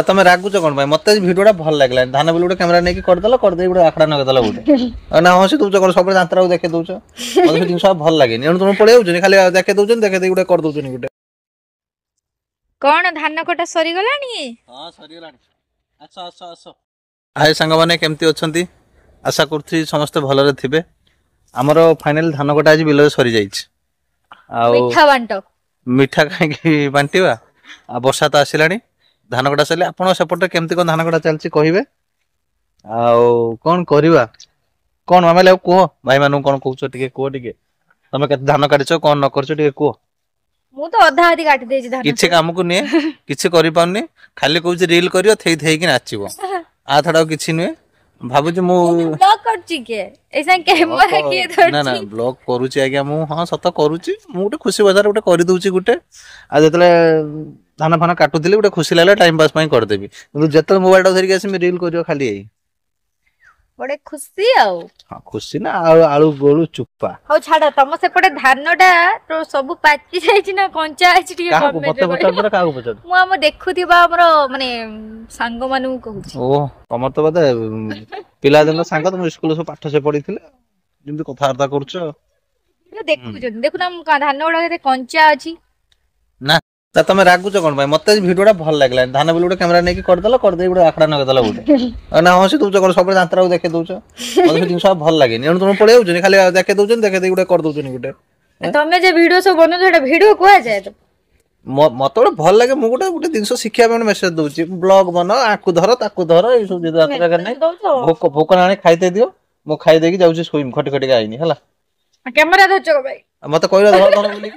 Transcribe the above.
तमे रागुच कौन भाई मत भिडियोटा भल लगे धान बिल गोटे कैमेरा नहीं करदेल करदे गोटे आखड़ा नगदेल गोटे ना हसी दूच कौन सब दांतरा देखे दौच मतलब जिन भल लगे तुम पड़े खाली देखे दौन देखे गोटे कर दौन गोटे कौन धान कटा सरी गलानी हां सरी गलानी अच्छा अच्छा अच्छा हाय संग माने केमती अछंती आशा करथि समस्त भलरे थिबे हमरो फाइनल धान कटा आज बिल सरी जाइछ आ मिठा बांटो मिठा काहे बांटीवा आ वर्षा तो आसिलानी धान कटा सले आपण सेपटे केमती कोन धान कटा चलछि कहिबे आ कोन करबा कोन मामेले को भाई मानु कोन कहउछ टिके को टिके तमे केते धान काटिछो कोन न करछो टिके को मु तो अधा अधि काटि देछि धान किछि काम को ने किछि करि पाउनी खाली कहउछ रील करियो थेई थेई कि नाचिबो आ थडा किछि ने भाबुछि मु ब्लॉग करछि के ऐसा कैमरा के धरछि ना ना ब्लॉग करूछि आज्ञा मु हां सत करूछि मु गोटे खुशी बाजार गोटे करि दउछि गोटे आ जतले धान फाना काटुथिले गोटे खुशी लागले टाइम पास पई कर देबी किंतु जतले मोबाइल टा धरि के आसी रील करियो खाली एई बड़े खुशी आउ हां खुशी ना आलू गोलू चुप्पा हो छाड़ तम सेपटे धानटा तो सब पाची जाइछि ना कंचा आइछि ठीक का मते बचा पर का बचा मु हम देखुथिबा हमरो माने संग मानु कहूछि ओ कमर तो बते पिला दिन संग तुम स्कूल से पाठ से पढिथिले जिंदे कथा वार्ता करछो देखु देखु ना धान ओडा के कंचा अछि ना तमे रागुच कौन भाई मत भिडियोटा भल लगे धान बिल गोटे कैमेरा नहीं करदेल करदे गोटे आखड़ा नगदेल गोटे ना हसी दूच कौन सब दांतरा देखे दौच मतलब जिन भल लगे तुम पड़े खाली देखे दौन देखे गोटे कर दौन गोटे तमे जे वीडियो सब बनौ जेटा वीडियो कोआ जाय तो मत गोटे भल लगे मु गोटे गोटे जिंस शिक्षा पे मेसेज दउची ब्लॉग बना आकु धर ए सब जगह नहीं भोक भोक ना खाइते दियो मो खाइ देकी जाउची सोइम खटी खटी आइनी हला कैमरा धरछो भाई मत कहला धर बोली